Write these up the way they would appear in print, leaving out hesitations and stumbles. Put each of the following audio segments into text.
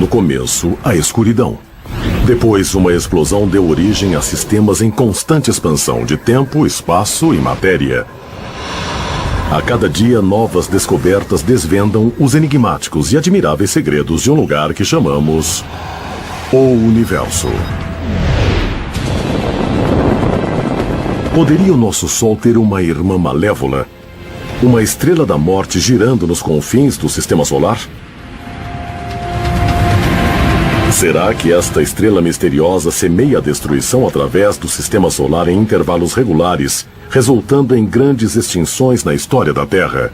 começo, a escuridão. Depois, uma explosão deu origem a sistemas em constante expansão de tempo, espaço e matéria. A cada dia, novas descobertas desvendam os enigmáticos e admiráveis segredos de um lugar que chamamos o Universo. Poderia o nosso Sol ter uma irmã malévola? Uma estrela da morte girando nos confins do Sistema Solar? Será que esta estrela misteriosa semeia a destruição através do Sistema Solar em intervalos regulares, resultando em grandes extinções na história da Terra?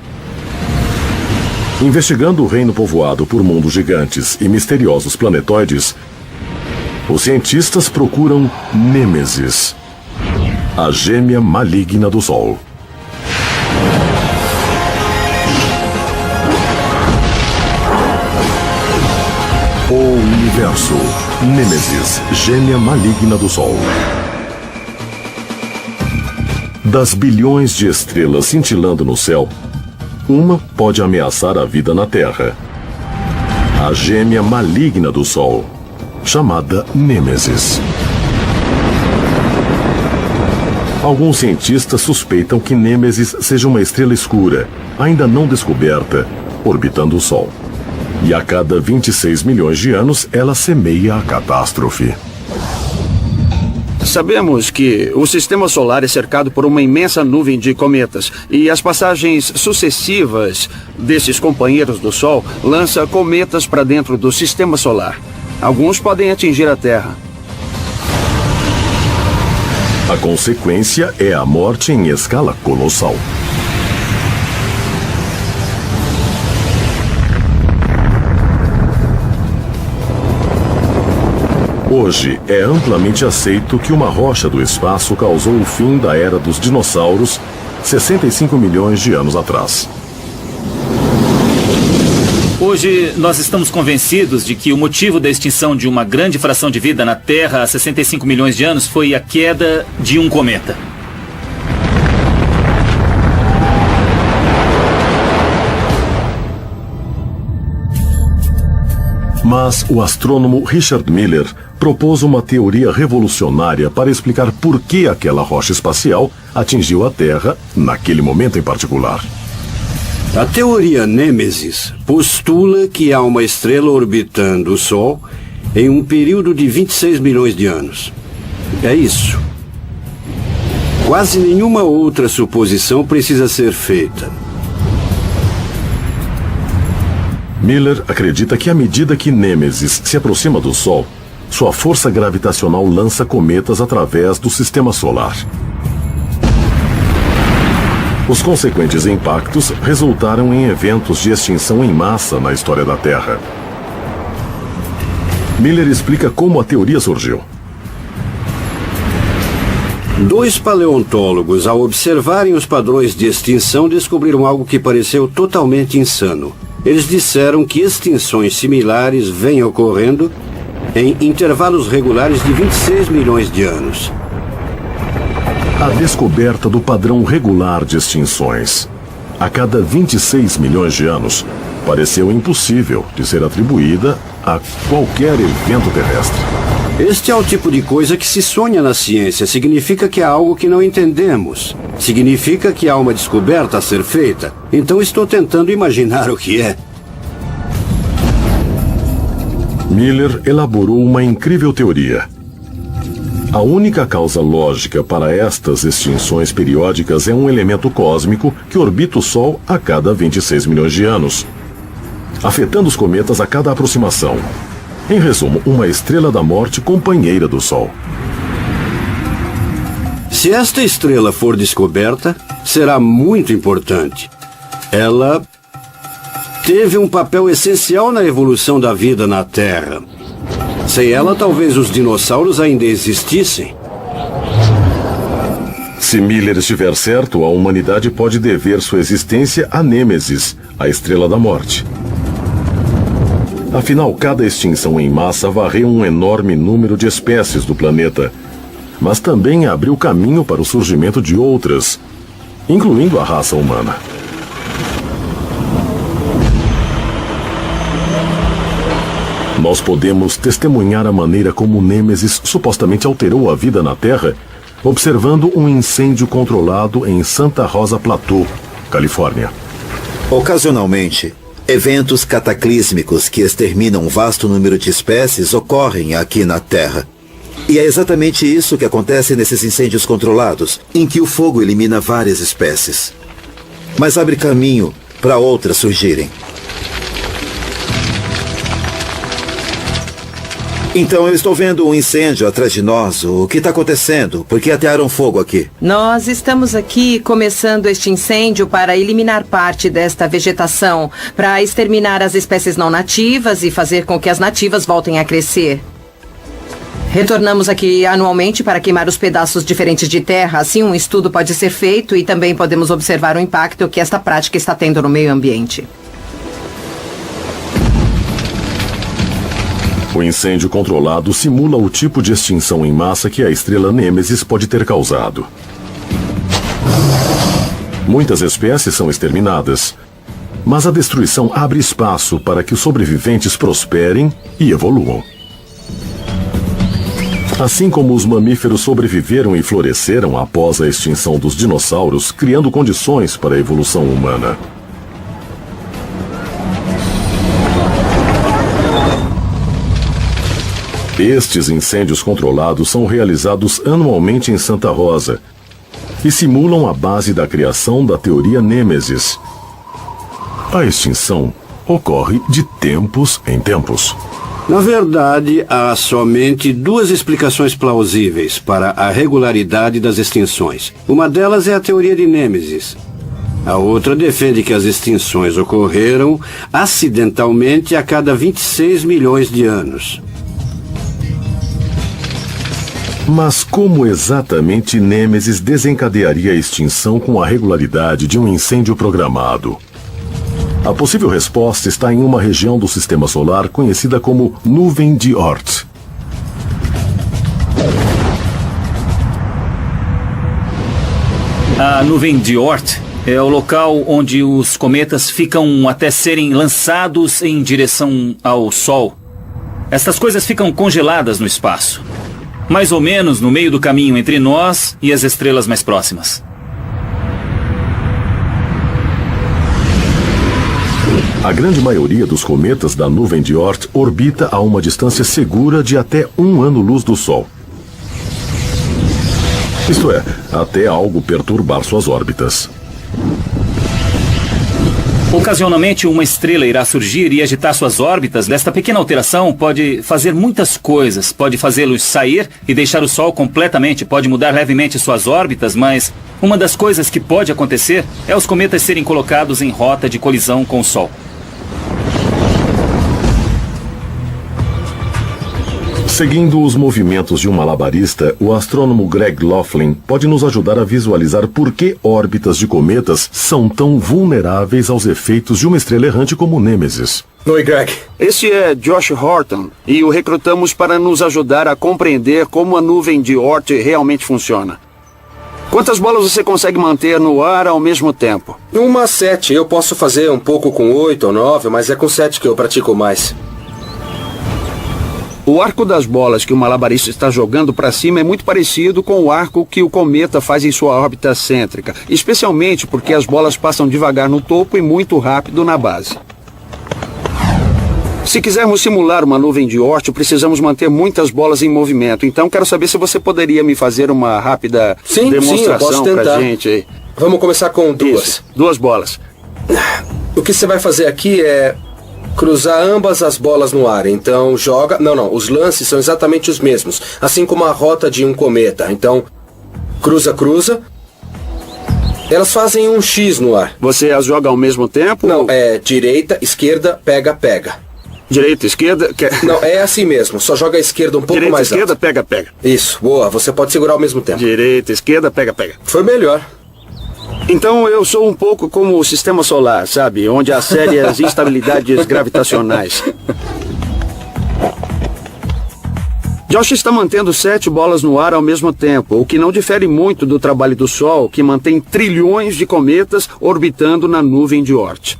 Investigando o reino povoado por mundos gigantes e misteriosos planetoides, os cientistas procuram Nêmesis, a gêmea maligna do Sol. O Universo. Nêmesis, gêmea maligna do Sol. Das bilhões de estrelas cintilando no céu, uma pode ameaçar a vida na Terra. A gêmea maligna do Sol, chamada Nêmesis. Alguns cientistas suspeitam que Nêmesis seja uma estrela escura, ainda não descoberta, orbitando o Sol. E a cada 26 milhões de anos, ela semeia a catástrofe. Sabemos que o Sistema Solar é cercado por uma imensa nuvem de cometas e as passagens sucessivas desses companheiros do Sol lançam cometas para dentro do Sistema Solar. Alguns podem atingir a Terra. A consequência é a morte em escala colossal. Hoje, é amplamente aceito que uma rocha do espaço causou o fim da era dos dinossauros 65 milhões de anos atrás. Hoje, nós estamos convencidos de que o motivo da extinção de uma grande fração de vida na Terra há 65 milhões de anos foi a queda de um cometa. Mas o astrônomo Richard Miller propôs uma teoria revolucionária para explicar por que aquela rocha espacial atingiu a Terra naquele momento em particular. A teoria Nêmesis postula que há uma estrela orbitando o Sol em um período de 26 milhões de anos. É isso. Quase nenhuma outra suposição precisa ser feita. Miller acredita que à medida que Nêmesis se aproxima do Sol, sua força gravitacional lança cometas através do Sistema Solar. Os consequentes impactos resultaram em eventos de extinção em massa na história da Terra. Miller explica como a teoria surgiu. Dois paleontólogos, ao observarem os padrões de extinção, descobriram algo que pareceu totalmente insano. Eles disseram que extinções similares vêm ocorrendo em intervalos regulares de 26 milhões de anos. A descoberta do padrão regular de extinções a cada 26 milhões de anos pareceu impossível de ser atribuída a qualquer evento terrestre. Este é o tipo de coisa que se sonha na ciência. Significa que há algo que não entendemos. Significa que há uma descoberta a ser feita. Então estou tentando imaginar o que é. Miller elaborou uma incrível teoria. A única causa lógica para estas extinções periódicas é um elemento cósmico que orbita o Sol a cada 26 milhões de anos, afetando os cometas a cada aproximação. Em resumo, uma estrela da morte companheira do Sol. Se esta estrela for descoberta, será muito importante. Ela teve um papel essencial na evolução da vida na Terra. Sem ela, talvez os dinossauros ainda existissem. Se Miller estiver certo, a humanidade pode dever sua existência a Nêmesis, a estrela da morte. Afinal, cada extinção em massa varreu um enorme número de espécies do planeta, mas também abriu caminho para o surgimento de outras, incluindo a raça humana. Nós podemos testemunhar a maneira como Nêmesis supostamente alterou a vida na Terra, observando um incêndio controlado em Santa Rosa Plateau, Califórnia. Ocasionalmente, eventos cataclísmicos que exterminam um vasto número de espécies ocorrem aqui na Terra. E é exatamente isso que acontece nesses incêndios controlados, em que o fogo elimina várias espécies, mas abre caminho para outras surgirem. Então eu estou vendo um incêndio atrás de nós. O que está acontecendo? Por que atearam fogo aqui? Nós estamos aqui começando este incêndio para eliminar parte desta vegetação, para exterminar as espécies não nativas e fazer com que as nativas voltem a crescer. Retornamos aqui anualmente para queimar os pedaços diferentes de terra. Assim, um estudo pode ser feito e também podemos observar o impacto que esta prática está tendo no meio ambiente. O incêndio controlado simula o tipo de extinção em massa que a estrela Nêmesis pode ter causado. Muitas espécies são exterminadas, mas a destruição abre espaço para que os sobreviventes prosperem e evoluam. Assim como os mamíferos sobreviveram e floresceram após a extinção dos dinossauros, criando condições para a evolução humana. Estes incêndios controlados são realizados anualmente em Santa Rosa e simulam a base da criação da teoria Nêmesis. A extinção ocorre de tempos em tempos. Na verdade, há somente duas explicações plausíveis para a regularidade das extinções. Uma delas é a teoria de Nêmesis. A outra defende que as extinções ocorreram acidentalmente a cada 26 milhões de anos. Mas como exatamente Nêmesis desencadearia a extinção com a regularidade de um incêndio programado? A possível resposta está em uma região do Sistema Solar conhecida como Nuvem de Oort. A Nuvem de Oort é o local onde os cometas ficam até serem lançados em direção ao Sol. Estas coisas ficam congeladas no espaço, mais ou menos no meio do caminho entre nós e as estrelas mais próximas. A grande maioria dos cometas da Nuvem de Oort orbita a uma distância segura de até 1 ano-luz do Sol. Isto é, até algo perturbar suas órbitas. Ocasionalmente, uma estrela irá surgir e agitar suas órbitas. Esta pequena alteração pode fazer muitas coisas. Pode fazê-los sair e deixar o Sol completamente. Pode mudar levemente suas órbitas, mas uma das coisas que pode acontecer é os cometas serem colocados em rota de colisão com o Sol. Seguindo os movimentos de um malabarista, o astrônomo Greg Laughlin pode nos ajudar a visualizar por que órbitas de cometas são tão vulneráveis aos efeitos de uma estrela errante como Nêmesis. Oi, Greg. Esse é Josh Horton e o recrutamos para nos ajudar a compreender como a nuvem de Oort realmente funciona. Quantas bolas você consegue manter no ar ao mesmo tempo? Uma 7. Eu posso fazer um pouco com 8 ou 9, mas é com 7 que eu pratico mais. O arco das bolas que o malabarista está jogando para cima é muito parecido com o arco que o cometa faz em sua órbita cêntrica, especialmente porque as bolas passam devagar no topo e muito rápido na base. Se quisermos simular uma nuvem de Oort, precisamos manter muitas bolas em movimento. Então quero saber se você poderia me fazer uma rápida demonstração para a gente aí. Vamos começar com 2. Isso, 2 bolas. O que você vai fazer aqui é cruzar ambas as bolas no ar. Então joga... Não, os lances são exatamente os mesmos, assim como a rota de um cometa. Então, cruza. Elas fazem um X no ar. Você as joga ao mesmo tempo? Não, é direita, esquerda, pega. Direita, esquerda... Não, é assim mesmo. Só joga a esquerda um pouco direita, mais esquerda, alto. pega. Isso, boa. Você pode segurar ao mesmo tempo. Direita, esquerda, pega. Foi melhor. Então eu sou um pouco como o Sistema Solar, sabe? Onde há sérias instabilidades gravitacionais. Josh está mantendo 7 bolas no ar ao mesmo tempo, o que não difere muito do trabalho do Sol, que mantém trilhões de cometas orbitando na nuvem de Oort.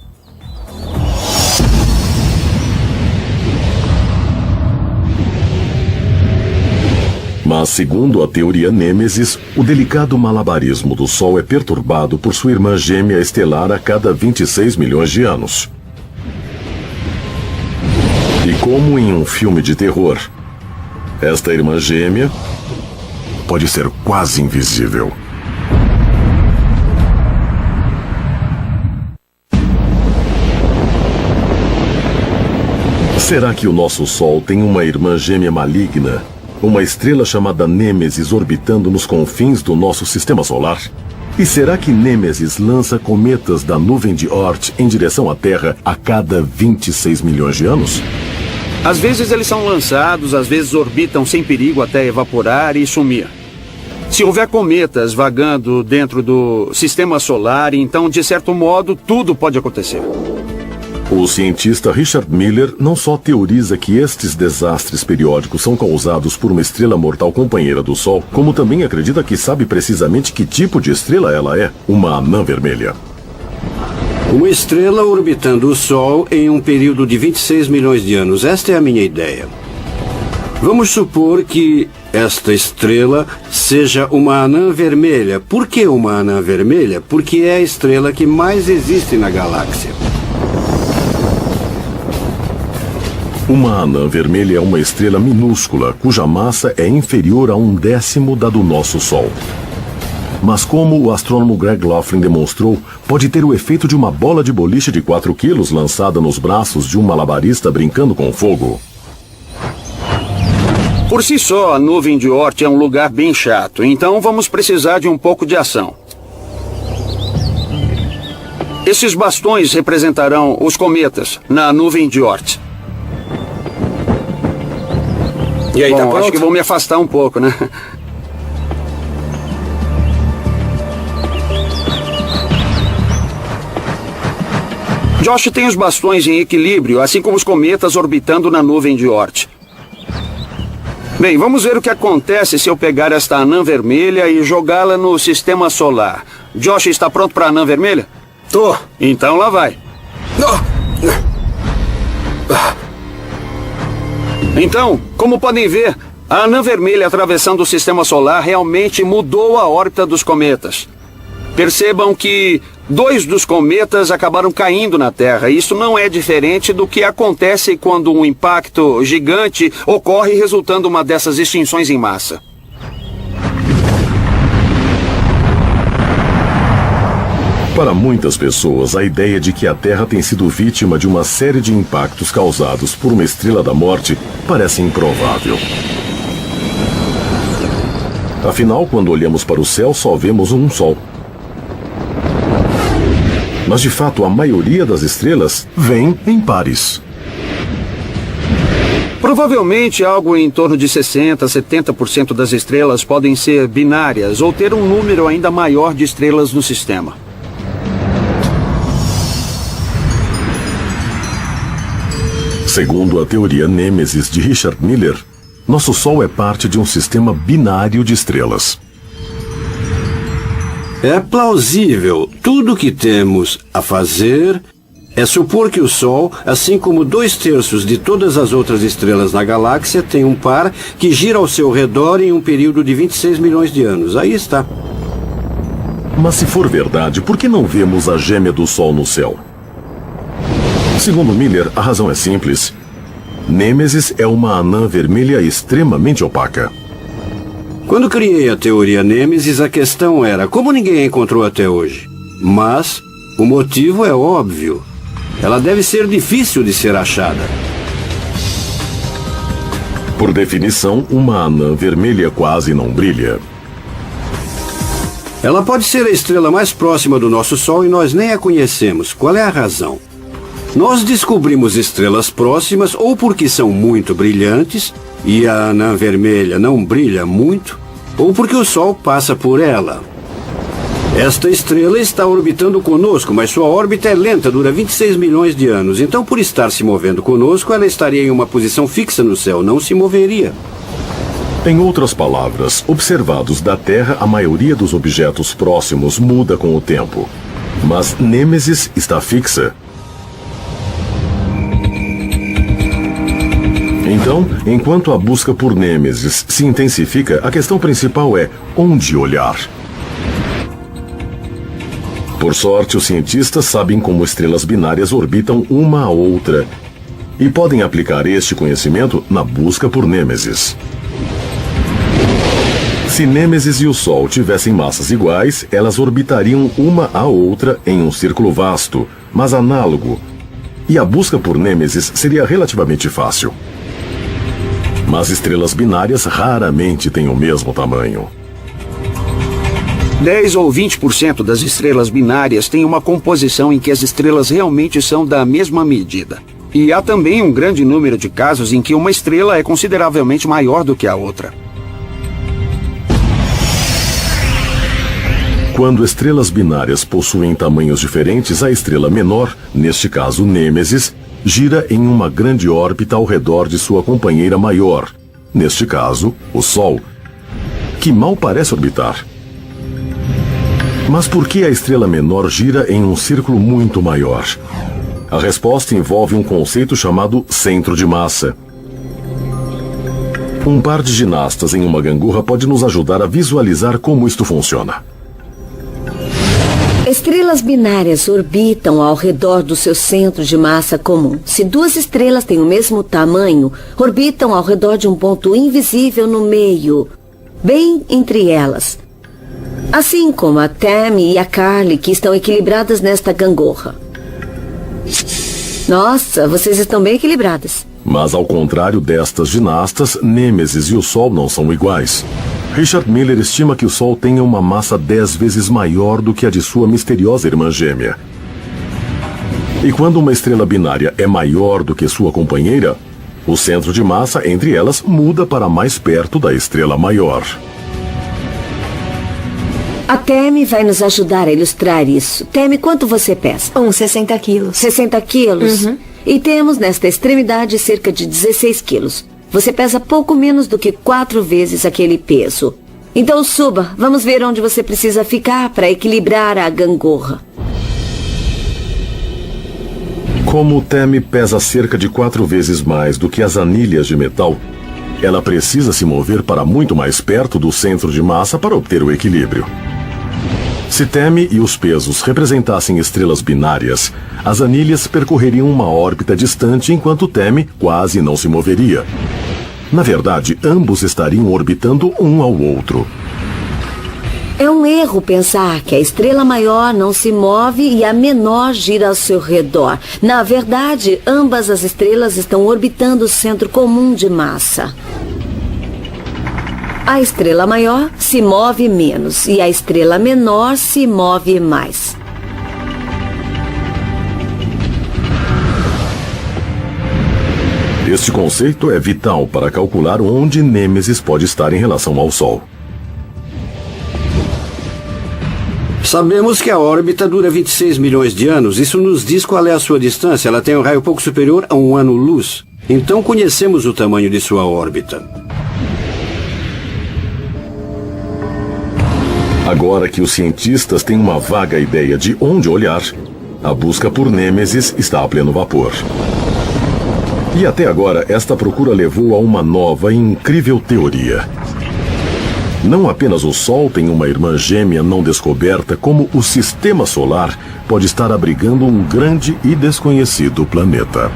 Mas, segundo a teoria Nêmesis, o delicado malabarismo do Sol é perturbado por sua irmã gêmea estelar a cada 26 milhões de anos. E como em um filme de terror, esta irmã gêmea pode ser quase invisível. Será que o nosso Sol tem uma irmã gêmea maligna? Uma estrela chamada Nêmesis orbitando nos confins do nosso sistema solar? E será que Nêmesis lança cometas da nuvem de Oort em direção à Terra a cada 26 milhões de anos? Às vezes eles são lançados, às vezes orbitam sem perigo até evaporar e sumir. Se houver cometas vagando dentro do sistema solar, então, de certo modo, tudo pode acontecer. O cientista Richard Miller não só teoriza que estes desastres periódicos são causados por uma estrela mortal companheira do Sol, como também acredita que sabe precisamente que tipo de estrela ela é, uma anã vermelha. Uma estrela orbitando o Sol em um período de 26 milhões de anos. Esta é a minha ideia. Vamos supor que esta estrela seja uma anã vermelha. Por que uma anã vermelha? Porque é a estrela que mais existe na galáxia. Uma anã vermelha é uma estrela minúscula, cuja massa é inferior a 1/10 da do nosso Sol. Mas como o astrônomo Greg Laughlin demonstrou, pode ter o efeito de uma bola de boliche de 4 quilos lançada nos braços de um malabarista brincando com fogo. Por si só, a nuvem de Oort é um lugar bem chato, então vamos precisar de um pouco de ação. Esses bastões representarão os cometas na nuvem de Oort. E aí, bom, tá pronto? acho que vou me afastar um pouco, né? Josh tem os bastões em equilíbrio, assim como os cometas orbitando na nuvem de Oort. Bem, vamos ver o que acontece se eu pegar esta anã vermelha e jogá-la no sistema solar. Josh está pronto para a anã vermelha? Tô. Então lá vai. Então, como podem ver, a anã vermelha atravessando o sistema solar realmente mudou a órbita dos cometas. Percebam que 2 dos cometas acabaram caindo na Terra. Isso não é diferente do que acontece quando um impacto gigante ocorre, resultando uma dessas extinções em massa. Para muitas pessoas, a ideia de que a Terra tem sido vítima de uma série de impactos causados por uma estrela da morte parece improvável. Afinal, quando olhamos para o céu, só vemos um Sol. Mas, de fato, a maioria das estrelas vem em pares. Provavelmente, algo em torno de 60% a 70% das estrelas podem ser binárias ou ter um número ainda maior de estrelas no sistema. Segundo a teoria Nêmesis de Richard Miller, nosso Sol é parte de um sistema binário de estrelas. É plausível. Tudo o que temos a fazer é supor que o Sol, assim como 2/3 de todas as outras estrelas na galáxia, tem um par que gira ao seu redor em um período de 26 milhões de anos. Aí está. Mas se for verdade, por que não vemos a gêmea do Sol no céu? Segundo Miller, a razão é simples. Nêmesis é uma anã vermelha extremamente opaca. Quando criei a teoria Nêmesis, a questão era como ninguém a encontrou até hoje. Mas o motivo é óbvio. Ela deve ser difícil de ser achada. Por definição, uma anã vermelha quase não brilha. Ela pode ser a estrela mais próxima do nosso Sol e nós nem a conhecemos. Qual é a razão? Nós descobrimos estrelas próximas ou porque são muito brilhantes e a anã vermelha não brilha muito, ou porque o Sol passa por ela. Esta estrela está orbitando conosco, mas sua órbita é lenta, dura 26 milhões de anos. Então, por estar se movendo conosco, ela estaria em uma posição fixa no céu, não se moveria. Em outras palavras, observados da Terra, a maioria dos objetos próximos muda com o tempo. Mas Nêmesis está fixa. Então, enquanto a busca por Nêmesis se intensifica, a questão principal é onde olhar. Por sorte, os cientistas sabem como estrelas binárias orbitam uma a outra e podem aplicar este conhecimento na busca por Nêmesis. Se Nêmesis e o Sol tivessem massas iguais, elas orbitariam uma a outra em um círculo vasto, mas análogo, e a busca por Nêmesis seria relativamente fácil. Mas estrelas binárias raramente têm o mesmo tamanho. 10 ou 20% das estrelas binárias têm uma composição em que as estrelas realmente são da mesma medida. E há também um grande número de casos em que uma estrela é consideravelmente maior do que a outra. Quando estrelas binárias possuem tamanhos diferentes, a estrela menor, neste caso Nêmesis, gira em uma grande órbita ao redor de sua companheira maior, neste caso, o Sol, que mal parece orbitar. Mas por que a estrela menor gira em um círculo muito maior? A resposta envolve um conceito chamado centro de massa. Um par de ginastas em uma gangorra pode nos ajudar a visualizar como isto funciona. Estrelas binárias orbitam ao redor do seu centro de massa comum. Se duas estrelas têm o mesmo tamanho, orbitam ao redor de um ponto invisível no meio, bem entre elas. Assim como a Tammy e a Carly, que estão equilibradas nesta gangorra. Nossa, vocês estão bem equilibradas. Mas ao contrário destas ginastas, Nêmesis e o Sol não são iguais. Richard Miller estima que o Sol tenha uma massa 10 vezes maior do que a de sua misteriosa irmã gêmea. E quando uma estrela binária é maior do que sua companheira, o centro de massa entre elas muda para mais perto da estrela maior. A Tammy vai nos ajudar a ilustrar isso. Tammy, quanto você pesa? Uns 60 quilos. 60 quilos? Uhum. E temos nesta extremidade cerca de 16 quilos. Você pesa pouco menos do que 4 vezes aquele peso. Então suba, vamos ver onde você precisa ficar para equilibrar a gangorra. Como Tammy pesa cerca de 4 vezes mais do que as anilhas de metal, ela precisa se mover para muito mais perto do centro de massa para obter o equilíbrio. Se Tammy e os pesos representassem estrelas binárias, as anilhas percorreriam uma órbita distante enquanto Tammy quase não se moveria. Na verdade, ambos estariam orbitando um ao outro. É um erro pensar que a estrela maior não se move e a menor gira ao seu redor. Na verdade, ambas as estrelas estão orbitando o centro comum de massa. A estrela maior se move menos e a estrela menor se move mais. Este conceito é vital para calcular onde Nêmesis pode estar em relação ao Sol. Sabemos que a órbita dura 26 milhões de anos. Isso nos diz qual é a sua distância. Ela tem um raio pouco superior a 1 ano-luz. Então conhecemos o tamanho de sua órbita. Agora que os cientistas têm uma vaga ideia de onde olhar, a busca por Nêmesis está a pleno vapor. E até agora, esta procura levou a uma nova e incrível teoria. Não apenas o Sol tem uma irmã gêmea não descoberta, como o Sistema Solar pode estar abrigando um grande e desconhecido planeta.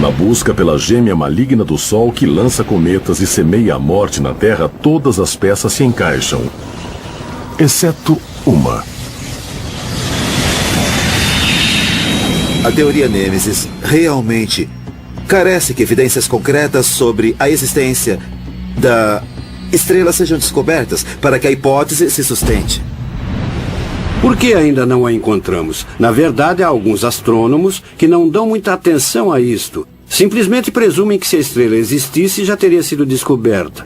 Na busca pela gêmea maligna do Sol que lança cometas e semeia a morte na Terra, todas as peças se encaixam, exceto uma. A teoria Nêmesis realmente carece que evidências concretas sobre a existência da estrela sejam descobertas para que a hipótese se sustente. Por que ainda não a encontramos? Na verdade, há alguns astrônomos que não dão muita atenção a isto. Simplesmente presumem que se a estrela existisse, já teria sido descoberta.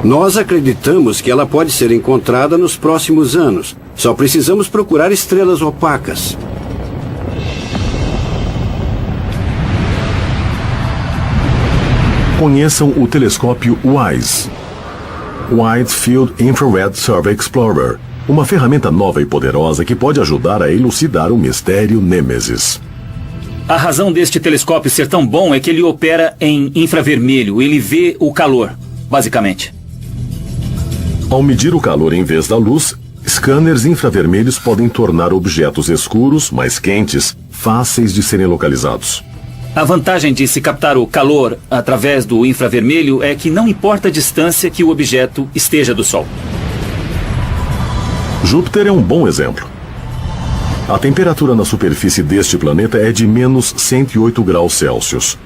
Nós acreditamos que ela pode ser encontrada nos próximos anos. Só precisamos procurar estrelas opacas. Conheçam o telescópio WISE, Wide Field Infrared Survey Explorer, Uma ferramenta nova e poderosa que pode ajudar a elucidar o mistério Nêmesis. A razão deste telescópio ser tão bom é que ele opera em infravermelho. Ele vê o calor, basicamente. Ao medir o calor em vez da luz, scanners infravermelhos podem tornar objetos escuros, mais quentes, fáceis de serem localizados. A vantagem de se captar o calor através do infravermelho é que não importa a distância que o objeto esteja do Sol. Júpiter é um bom exemplo. A temperatura na superfície deste planeta é de menos 108 graus Celsius.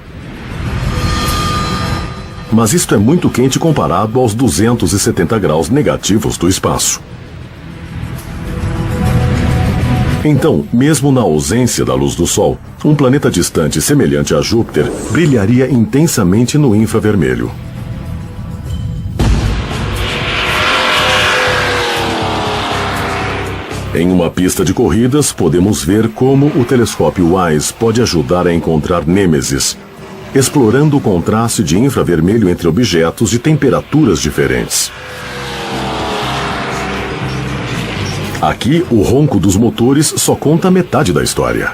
Mas isto é muito quente comparado aos 270 graus negativos do espaço. Então, mesmo na ausência da luz do Sol, um planeta distante semelhante a Júpiter brilharia intensamente no infravermelho. Em uma pista de corridas, podemos ver como o telescópio WISE pode ajudar a encontrar Nêmesis, explorando o contraste de infravermelho entre objetos de temperaturas diferentes. Aqui, o ronco dos motores só conta metade da história.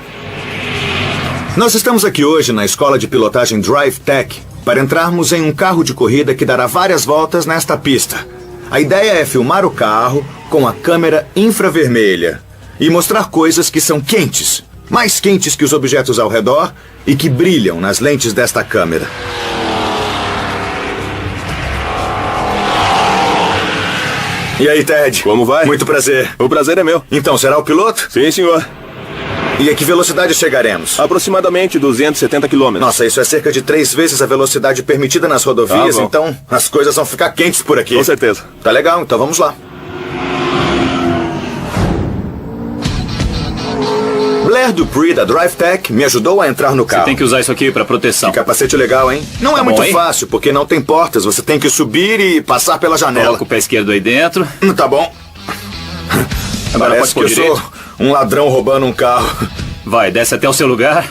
Nós estamos aqui hoje na escola de pilotagem Drive Tech para entrarmos em um carro de corrida que dará várias voltas nesta pista. A ideia é filmar o carro com a câmera infravermelha e mostrar coisas que são quentes, mais quentes que os objetos ao redor e que brilham nas lentes desta câmera. E aí, Ted? Como vai? Muito prazer. O prazer é meu. Então, será o piloto? Sim, senhor. E a que velocidade chegaremos? Aproximadamente 270 km. Nossa, isso é cerca de 3 vezes a velocidade permitida nas rodovias, Tá bom. então as coisas vão ficar quentes por aqui. Com certeza. Tá legal, então vamos lá. Blair Dupree, da Drive Tech, me ajudou a entrar no carro. Você tem que usar isso aqui para proteção. Que capacete legal, hein? Não Tá é bom muito aí? fácil, porque não tem portas. Você tem que subir e passar pela janela. Coloca o pé esquerdo aí dentro. Tá bom. Agora Parece que pode eu pôr sou um ladrão roubando um carro. Vai, desce até o seu lugar.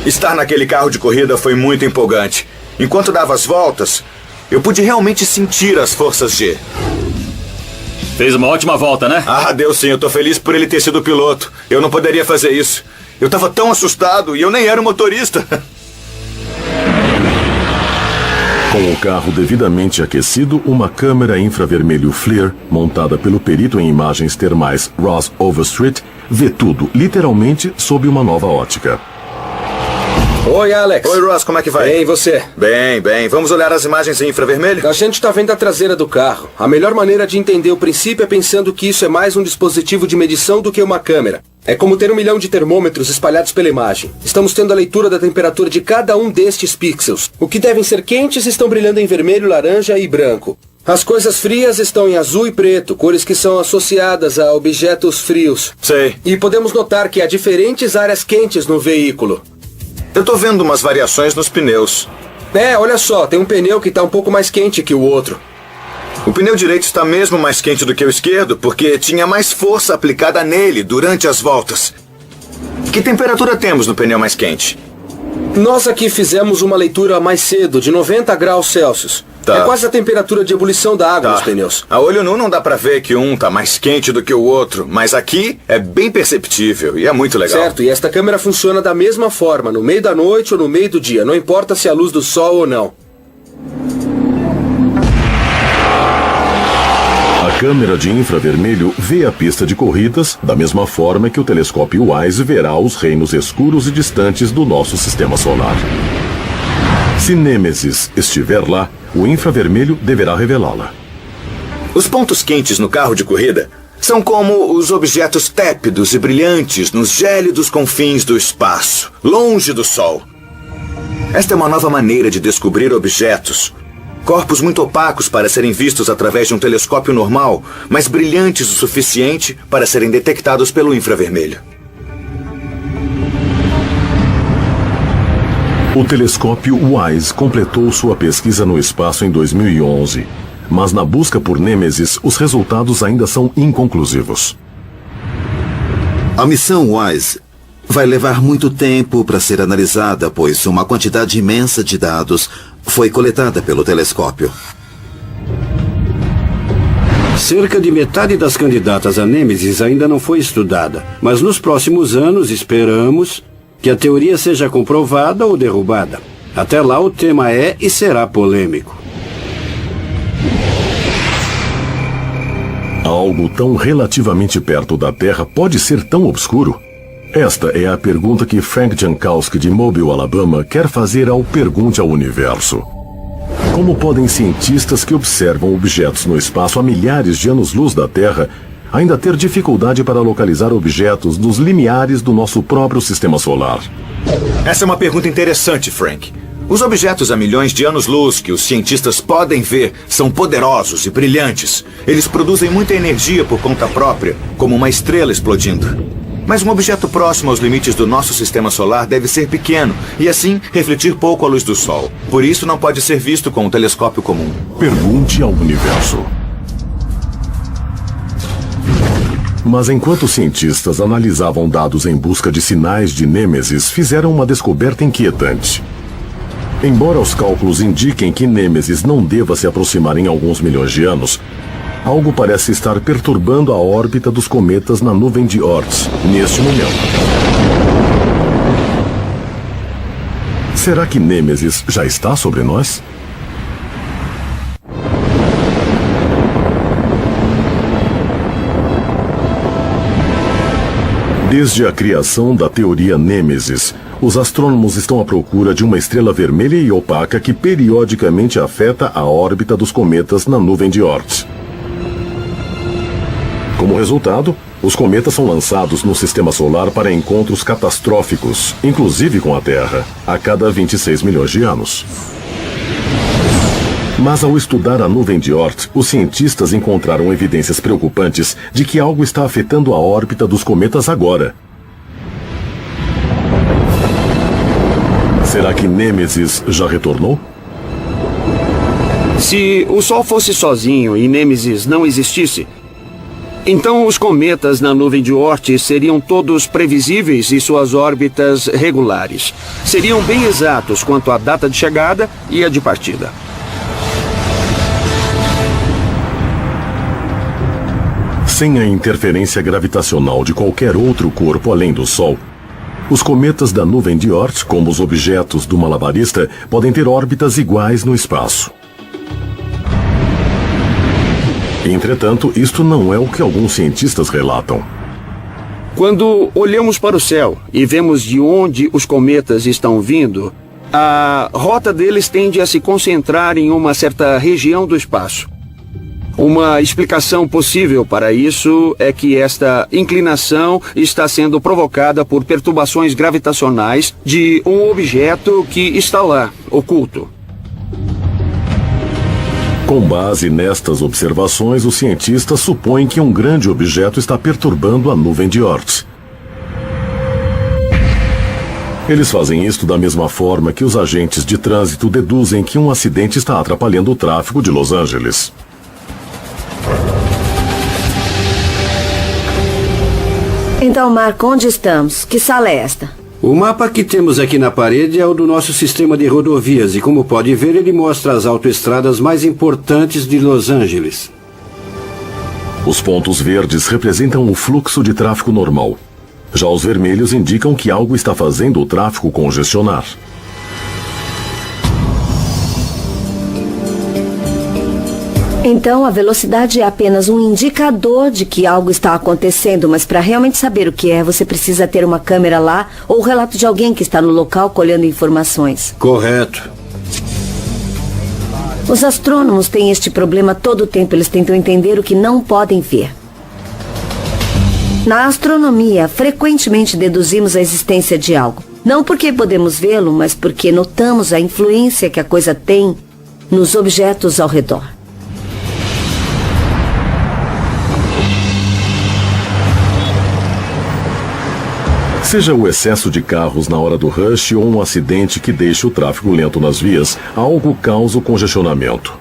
Estar naquele carro de corrida foi muito empolgante. Enquanto dava as voltas, eu pude realmente sentir as forças G. Fez uma ótima volta, né? Ah, deu sim. Eu tô feliz por ele ter sido o piloto. Eu não poderia fazer isso. Eu tava tão assustado e eu nem era o motorista. Com o carro devidamente aquecido, uma câmera infravermelho FLIR, montada pelo perito em imagens termais Ross Overstreet, vê tudo, literalmente, sob uma nova ótica. Oi, Alex. Oi, Ross, como é que vai? Bem, e você? Bem, bem. Vamos olhar as imagens em infravermelho? A gente tá vendo a traseira do carro. A melhor maneira de entender o princípio é pensando que isso é mais um dispositivo de medição do que uma câmera. É como ter 1 milhão de termômetros espalhados pela imagem. Estamos tendo a leitura da temperatura de cada um destes pixels. O que devem ser quentes estão brilhando em vermelho, laranja e branco. As coisas frias estão em azul e preto, cores que são associadas a objetos frios. Sei. E podemos notar que há diferentes áreas quentes no veículo. Eu tô vendo umas variações nos pneus. É, olha só, tem um pneu que tá um pouco mais quente que o outro. O pneu direito está mesmo mais quente do que o esquerdo, porque tinha mais força aplicada nele durante as voltas. Que temperatura temos no pneu mais quente? Nós aqui fizemos uma leitura mais cedo, de 90 graus Celsius. Tá. É quase a temperatura de ebulição da água nos pneus. A olho nu não dá pra ver que um tá mais quente do que o outro, mas aqui é bem perceptível e é muito legal. Certo, e esta câmera funciona da mesma forma, no meio da noite ou no meio do dia. Não importa se é a luz do sol ou não. A câmera de infravermelho vê a pista de corridas da mesma forma que o telescópio WISE verá os reinos escuros e distantes do nosso sistema solar. Se Nêmesis estiver lá, o infravermelho deverá revelá-la. Os pontos quentes no carro de corrida são como os objetos tépidos e brilhantes nos gélidos confins do espaço, longe do Sol. Esta é uma nova maneira de descobrir objetos. Corpos muito opacos para serem vistos através de um telescópio normal, mas brilhantes o suficiente para serem detectados pelo infravermelho. O telescópio WISE completou sua pesquisa no espaço em 2011, mas na busca por Nêmesis, os resultados ainda são inconclusivos. A missão WISE vai levar muito tempo para ser analisada, pois uma quantidade imensa de dados foi coletada pelo telescópio. Cerca de metade das candidatas a Nêmesis ainda não foi estudada, mas nos próximos anos esperamos que a teoria seja comprovada ou derrubada. Até lá o tema é e será polêmico. Algo tão relativamente perto da Terra pode ser tão obscuro? Esta é a pergunta que Frank Jankowski, de Mobile, Alabama, quer fazer ao Pergunte ao Universo. Como podem cientistas que observam objetos no espaço a milhares de anos-luz da Terra ainda ter dificuldade para localizar objetos nos limiares do nosso próprio sistema solar? Essa é uma pergunta interessante, Frank. Os objetos a milhões de anos-luz que os cientistas podem ver são poderosos e brilhantes. Eles produzem muita energia por conta própria, como uma estrela explodindo. Mas um objeto próximo aos limites do nosso sistema solar deve ser pequeno e, assim, refletir pouco a luz do Sol. Por isso, não pode ser visto com um telescópio comum. Pergunte ao Universo. Mas enquanto cientistas analisavam dados em busca de sinais de Nêmesis, fizeram uma descoberta inquietante. Embora os cálculos indiquem que Nêmesis não deva se aproximar em alguns milhões de anos, algo parece estar perturbando a órbita dos cometas na nuvem de Oort neste momento. Será que Nêmesis já está sobre nós? Desde a criação da teoria Nêmesis, os astrônomos estão à procura de uma estrela vermelha e opaca que periodicamente afeta a órbita dos cometas na nuvem de Oort. Como resultado, os cometas são lançados no sistema solar para encontros catastróficos, inclusive com a Terra, a cada 26 milhões de anos. Mas ao estudar a nuvem de Oort, os cientistas encontraram evidências preocupantes de que algo está afetando a órbita dos cometas agora. Será que Nêmesis já retornou? Se o Sol fosse sozinho e Nêmesis não existisse, então os cometas na nuvem de Oort seriam todos previsíveis e suas órbitas regulares. Seriam bem exatos quanto à data de chegada e a de partida. Sem a interferência gravitacional de qualquer outro corpo além do Sol, os cometas da nuvem de Oort, como os objetos do malabarista, podem ter órbitas iguais no espaço. Entretanto, isto não é o que alguns cientistas relatam. Quando olhamos para o céu e vemos de onde os cometas estão vindo, a rota deles tende a se concentrar em uma certa região do espaço. Uma explicação possível para isso é que esta inclinação está sendo provocada por perturbações gravitacionais de um objeto que está lá, oculto. Com base nestas observações, os cientistas supõem que um grande objeto está perturbando a nuvem de Oort. Eles fazem isto da mesma forma que os agentes de trânsito deduzem que um acidente está atrapalhando o tráfego de Los Angeles. Então, Marco, onde estamos? Que sala é esta? O mapa que temos aqui na parede é o do nosso sistema de rodovias e, como pode ver, ele mostra as autoestradas mais importantes de Los Angeles. Os pontos verdes representam o fluxo de tráfego normal. Já os vermelhos indicam que algo está fazendo o tráfego congestionar. Então, a velocidade é apenas um indicador de que algo está acontecendo, mas para realmente saber o que é, você precisa ter uma câmera lá ou o relato de alguém que está no local colhendo informações. Correto. Os astrônomos têm este problema todo o tempo. Eles tentam entender o que não podem ver. Na astronomia, frequentemente deduzimos a existência de algo. Não porque podemos vê-lo, mas porque notamos a influência que a coisa tem nos objetos ao redor. Seja o excesso de carros na hora do rush ou um acidente que deixa o tráfego lento nas vias, algo causa o congestionamento.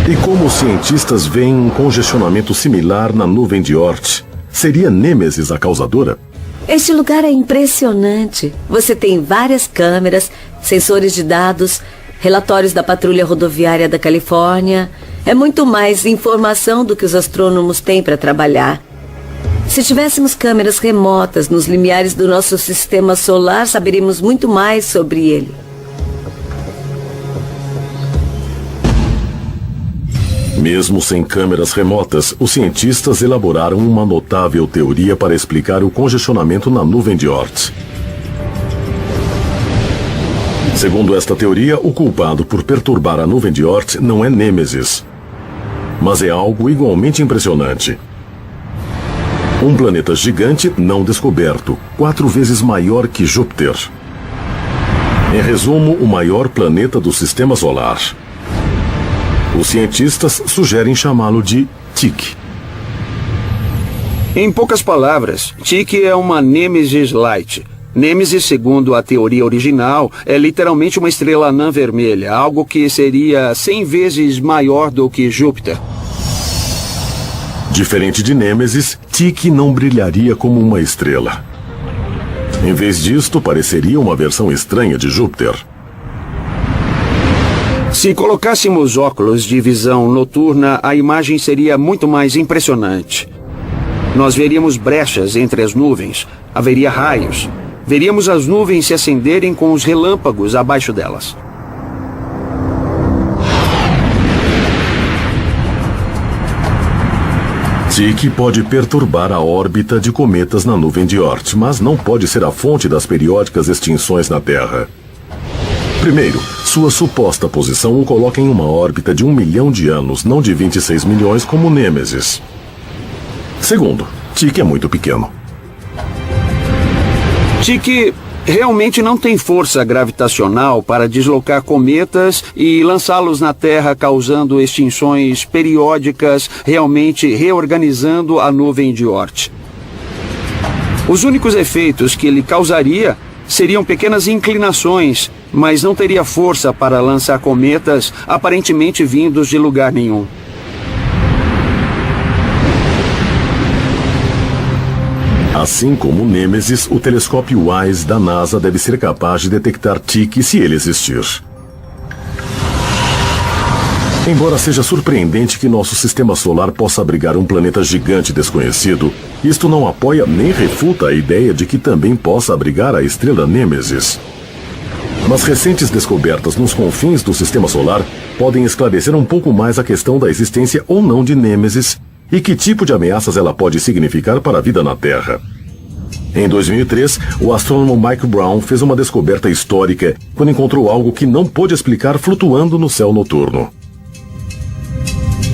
E como os cientistas veem um congestionamento similar na nuvem de Oort, seria Nêmesis a causadora? Este lugar é impressionante. Você tem várias câmeras, sensores de dados, relatórios da Patrulha Rodoviária da Califórnia. É muito mais informação do que os astrônomos têm para trabalhar. Se tivéssemos câmeras remotas nos limiares do nosso sistema solar, saberíamos muito mais sobre ele. Mesmo sem câmeras remotas, os cientistas elaboraram uma notável teoria para explicar o congestionamento na nuvem de Oort. Segundo esta teoria, o culpado por perturbar a nuvem de Oort não é Nêmesis, mas é algo igualmente impressionante. Um planeta gigante não descoberto, 4 vezes maior que Júpiter. Em resumo, o maior planeta do Sistema Solar. Os cientistas sugerem chamá-lo de Tyche. Em poucas palavras, Tyche é uma Nêmesis Light. Nêmesis, segundo a teoria original, é literalmente uma estrela anã vermelha, algo que seria 100 vezes maior do que Júpiter. Diferente de Nêmesis, Tyche não brilharia como uma estrela. Em vez disto, pareceria uma versão estranha de Júpiter. Se colocássemos óculos de visão noturna, a imagem seria muito mais impressionante. Nós veríamos brechas entre as nuvens, haveria raios. Veríamos as nuvens se acenderem com os relâmpagos abaixo delas. Tyche pode perturbar a órbita de cometas na nuvem de Oort, mas não pode ser a fonte das periódicas extinções na Terra. Primeiro, sua suposta posição o coloca em uma órbita de 1 milhão de anos, não de 26 milhões como Nêmesis. Segundo, Tyche é muito pequeno. Tyche realmente não tem força gravitacional para deslocar cometas e lançá-los na Terra, causando extinções periódicas, realmente reorganizando a nuvem de Oort. Os únicos efeitos que ele causaria seriam pequenas inclinações, mas não teria força para lançar cometas aparentemente vindos de lugar nenhum. Assim como Nêmesis, o telescópio WISE da NASA deve ser capaz de detectar Tyche se ele existir. Embora seja surpreendente que nosso sistema solar possa abrigar um planeta gigante desconhecido, isto não apoia nem refuta a ideia de que também possa abrigar a estrela Nêmesis. Mas recentes descobertas nos confins do sistema solar podem esclarecer um pouco mais a questão da existência ou não de Nêmesis e que tipo de ameaças ela pode significar para a vida na Terra. Em 2003, o astrônomo Mike Brown fez uma descoberta histórica quando encontrou algo que não pôde explicar flutuando no céu noturno.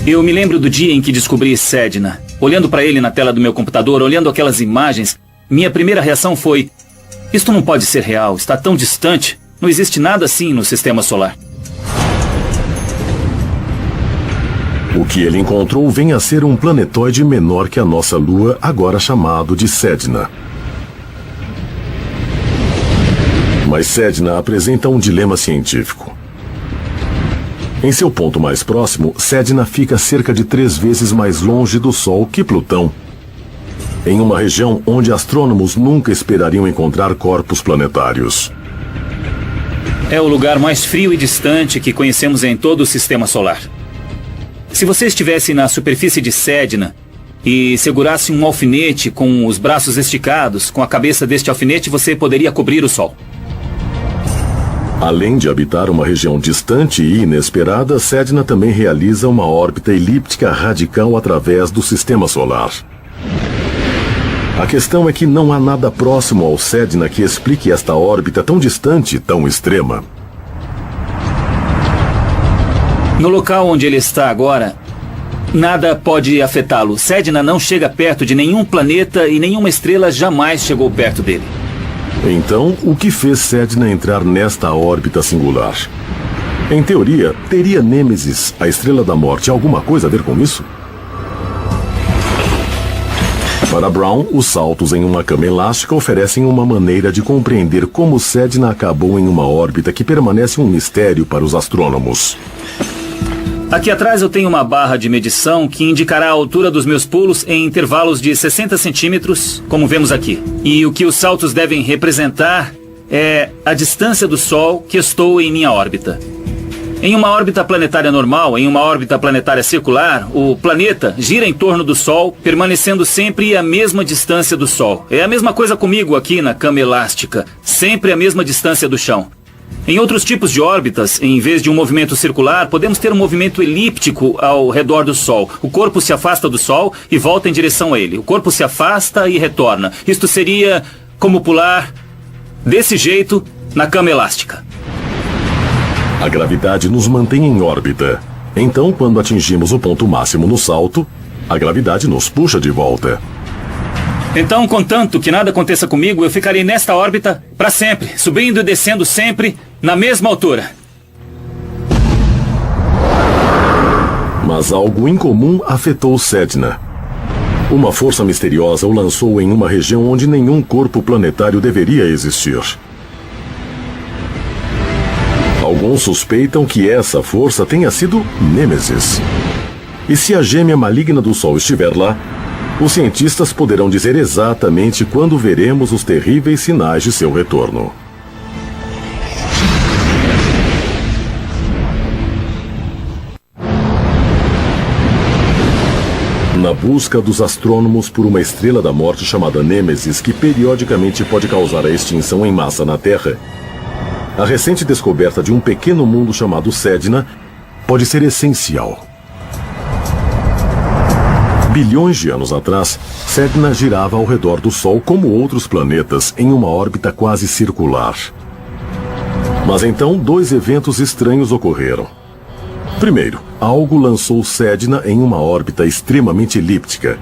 Eu me lembro do dia em que descobri Sedna. Olhando para ele na tela do meu computador, olhando aquelas imagens, minha primeira reação foi: isto não pode ser real, está tão distante, não existe nada assim no sistema solar. O que ele encontrou vem a ser um planetóide menor que a nossa Lua, agora chamado de Sedna. Mas Sedna apresenta um dilema científico. Em seu ponto mais próximo, Sedna fica cerca de 3 vezes mais longe do Sol que Plutão, em uma região onde astrônomos nunca esperariam encontrar corpos planetários. É o lugar mais frio e distante que conhecemos em todo o sistema solar. Se você estivesse na superfície de Sedna e segurasse um alfinete com os braços esticados, com a cabeça deste alfinete você poderia cobrir o Sol. Além de habitar uma região distante e inesperada, Sedna também realiza uma órbita elíptica radical através do sistema solar. A questão é que não há nada próximo ao Sedna que explique esta órbita tão distante e tão extrema. No local onde ele está agora, nada pode afetá-lo. Sedna não chega perto de nenhum planeta e nenhuma estrela jamais chegou perto dele. Então, o que fez Sedna entrar nesta órbita singular? Em teoria, teria Nêmesis, a estrela da morte, alguma coisa a ver com isso? Para Brown, os saltos em uma cama elástica oferecem uma maneira de compreender como Sedna acabou em uma órbita que permanece um mistério para os astrônomos. Aqui atrás eu tenho uma barra de medição que indicará a altura dos meus pulos em intervalos de 60 centímetros, como vemos aqui. E o que os saltos devem representar é a distância do Sol que estou em minha órbita. Em uma órbita planetária normal, em uma órbita planetária circular, o planeta gira em torno do Sol, permanecendo sempre a mesma distância do Sol. É a mesma coisa comigo aqui na cama elástica, sempre a mesma distância do chão. Em outros tipos de órbitas, em vez de um movimento circular, podemos ter um movimento elíptico ao redor do Sol. O corpo se afasta do Sol e volta em direção a ele. O corpo se afasta e retorna. Isto seria como pular desse jeito na cama elástica. A gravidade nos mantém em órbita. Então, quando atingimos o ponto máximo no salto, a gravidade nos puxa de volta. Então, contanto que nada aconteça comigo, eu ficarei nesta órbita para sempre, subindo e descendo sempre na mesma altura. Mas algo incomum afetou Sedna. Uma força misteriosa o lançou em uma região onde nenhum corpo planetário deveria existir. Alguns suspeitam que essa força tenha sido Nêmesis. E se a gêmea maligna do Sol estiver lá, os cientistas poderão dizer exatamente quando veremos os terríveis sinais de seu retorno. Na busca dos astrônomos por uma estrela da morte chamada Nêmesis, que periodicamente pode causar a extinção em massa na Terra, a recente descoberta de um pequeno mundo chamado Sedna pode ser essencial. Bilhões de anos atrás, Sedna girava ao redor do Sol como outros planetas em uma órbita quase circular. Mas então, dois eventos estranhos ocorreram. Primeiro, algo lançou Sedna em uma órbita extremamente elíptica.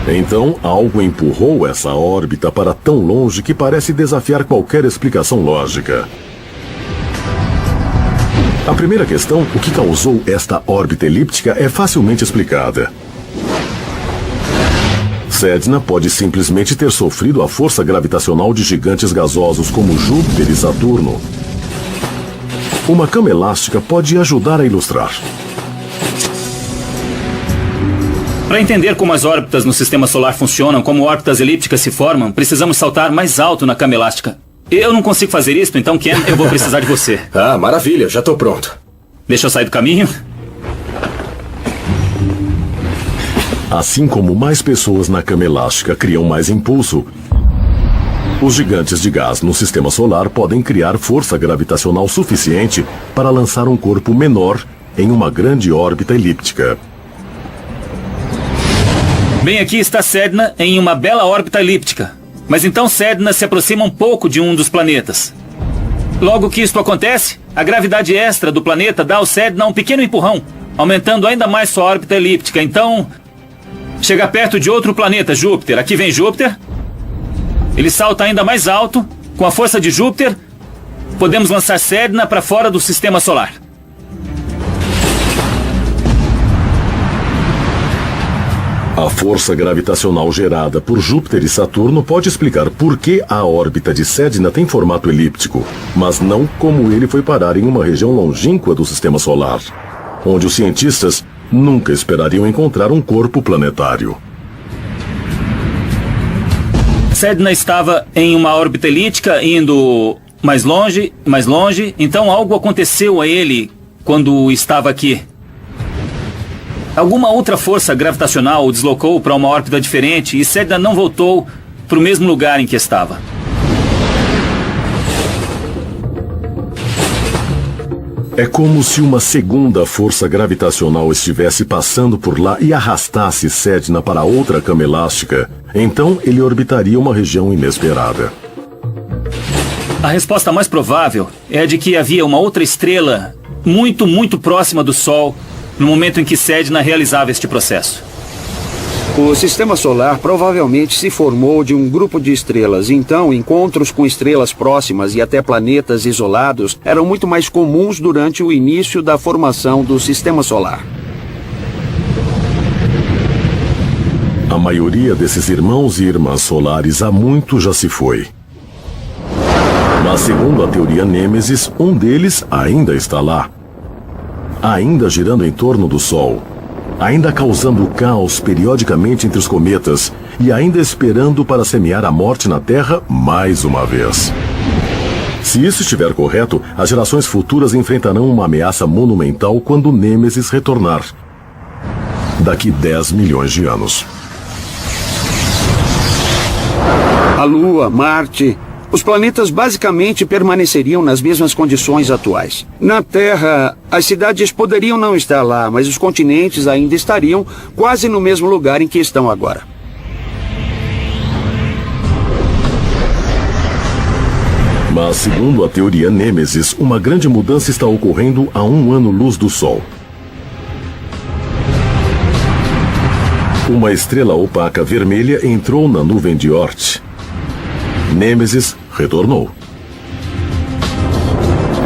Então, algo empurrou essa órbita para tão longe que parece desafiar qualquer explicação lógica. A primeira questão, o que causou esta órbita elíptica, é facilmente explicada. Sedna pode simplesmente ter sofrido a força gravitacional de gigantes gasosos como Júpiter e Saturno. Uma cama elástica pode ajudar a ilustrar. Para entender como as órbitas no sistema solar funcionam, como órbitas elípticas se formam, precisamos saltar mais alto na cama elástica. Eu não consigo fazer isso, então, Ken, eu vou precisar de você. Ah, maravilha, já estou pronto. Deixa eu sair do caminho. Assim como mais pessoas na cama elástica criam mais impulso, os gigantes de gás no sistema solar podem criar força gravitacional suficiente para lançar um corpo menor em uma grande órbita elíptica. Bem, aqui está Sedna em uma bela órbita elíptica. Mas então Sedna se aproxima um pouco de um dos planetas. Logo que isto acontece, a gravidade extra do planeta dá ao Sedna um pequeno empurrão, aumentando ainda mais sua órbita elíptica. Então, chega perto de outro planeta, Júpiter. Aqui vem Júpiter. Ele salta ainda mais alto. Com a força de Júpiter, podemos lançar Sedna para fora do sistema solar. A força gravitacional gerada por Júpiter e Saturno pode explicar por que a órbita de Sedna tem formato elíptico, mas não como ele foi parar em uma região longínqua do sistema solar, onde os cientistas nunca esperariam encontrar um corpo planetário. Sedna estava em uma órbita elíptica, indo mais longe, então algo aconteceu a ele quando estava aqui. Alguma outra força gravitacional o deslocou para uma órbita diferente e Sedna não voltou para o mesmo lugar em que estava. É como se uma segunda força gravitacional estivesse passando por lá e arrastasse Sedna para outra cama elástica. Então ele orbitaria uma região inesperada. A resposta mais provável é a de que havia uma outra estrela muito, muito próxima do Sol no momento em que Sedna realizava este processo. O sistema solar provavelmente se formou de um grupo de estrelas, então encontros com estrelas próximas e até planetas isolados eram muito mais comuns durante o início da formação do sistema solar. A maioria desses irmãos e irmãs solares há muito já se foi. Mas segundo a teoria Nêmesis, um deles ainda está lá. ainda girando em torno do Sol, ainda causando caos periodicamente entre os cometas e ainda esperando para semear a morte na Terra mais uma vez. Se isso estiver correto, as gerações futuras enfrentarão uma ameaça monumental quando Nêmesis retornar. Daqui 10 milhões de anos. A Lua, Marte, os planetas basicamente permaneceriam nas mesmas condições atuais. Na Terra, as cidades poderiam não estar lá, mas os continentes ainda estariam quase no mesmo lugar em que estão agora. Mas, segundo a teoria Nêmesis, uma grande mudança está ocorrendo a 1 ano-luz do Sol. Uma estrela opaca vermelha entrou na nuvem de Oort. Nêmesis retornou.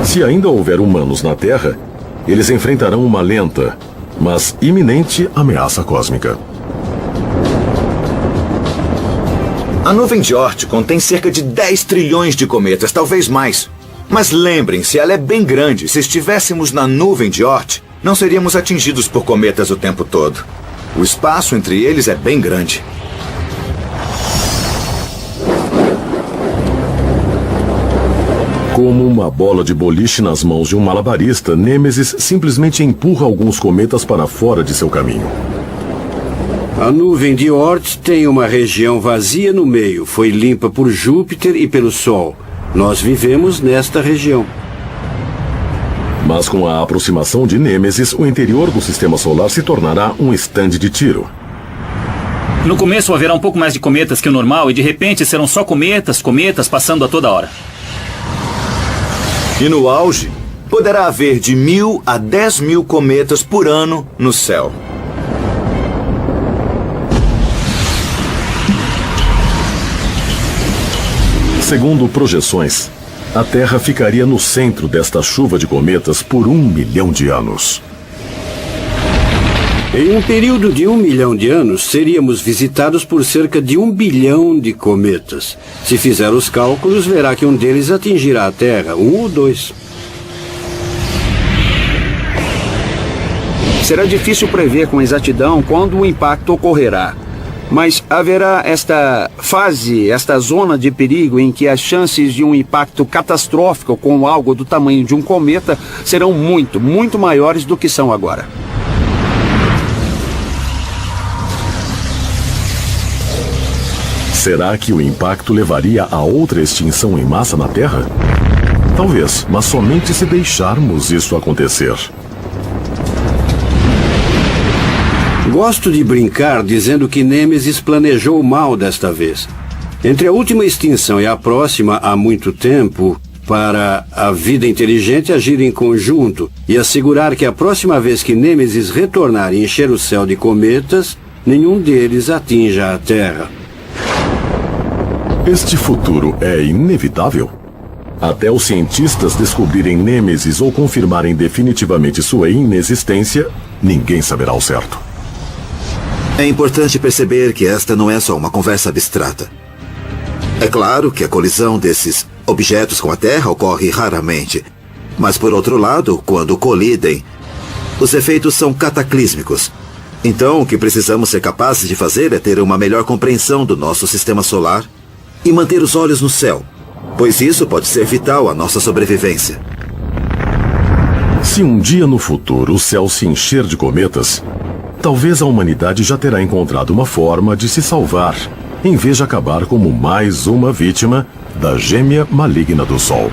Se ainda houver humanos na Terra, eles enfrentarão uma lenta, mas iminente ameaça cósmica. A nuvem de Oort contém cerca de 10 trilhões de cometas, talvez mais. Mas lembrem-se, ela é bem grande. Se estivéssemos na nuvem de Oort, não seríamos atingidos por cometas o tempo todo. O espaço entre eles é bem grande. Como uma bola de boliche nas mãos de um malabarista, Nêmesis simplesmente empurra alguns cometas para fora de seu caminho. A nuvem de Oort tem uma região vazia no meio. Foi limpa por Júpiter e pelo Sol. Nós vivemos nesta região. Mas com a aproximação de Nêmesis, o interior do sistema solar se tornará um estande de tiro. No começo haverá um pouco mais de cometas que o normal e de repente serão só cometas passando a toda hora. E no auge, poderá haver de 1.000 a 10.000 cometas por ano no céu. Segundo projeções, a Terra ficaria no centro desta chuva de cometas por 1 milhão de anos. Em um período de 1 milhão de anos, seríamos visitados por cerca de 1 bilhão de cometas. Se fizer os cálculos, verá que um deles atingirá a Terra, 1 ou 2. Será difícil prever com exatidão quando o impacto ocorrerá. Mas haverá esta fase, esta zona de perigo em que as chances de um impacto catastrófico com algo do tamanho de um cometa serão muito, muito maiores do que são agora. Será que o impacto levaria a outra extinção em massa na Terra? Talvez, mas somente se deixarmos isso acontecer. Gosto de brincar dizendo que Nêmesis planejou mal desta vez. Entre a última extinção e a próxima, há muito tempo, para a vida inteligente agir em conjunto e assegurar que a próxima vez que Nêmesis retornar e encher o céu de cometas, nenhum deles atinja a Terra. Este futuro é inevitável? Até os cientistas descobrirem Nêmesis ou confirmarem definitivamente sua inexistência, ninguém saberá ao certo. É importante perceber que esta não é só uma conversa abstrata. É claro que a colisão desses objetos com a Terra ocorre raramente. Mas, por outro lado, quando colidem, os efeitos são cataclísmicos. Então, o que precisamos ser capazes de fazer é ter uma melhor compreensão do nosso sistema solar e manter os olhos no céu, pois isso pode ser vital à nossa sobrevivência. Se um dia no futuro o céu se encher de cometas, talvez a humanidade já terá encontrado uma forma de se salvar, em vez de acabar como mais uma vítima da gêmea maligna do Sol.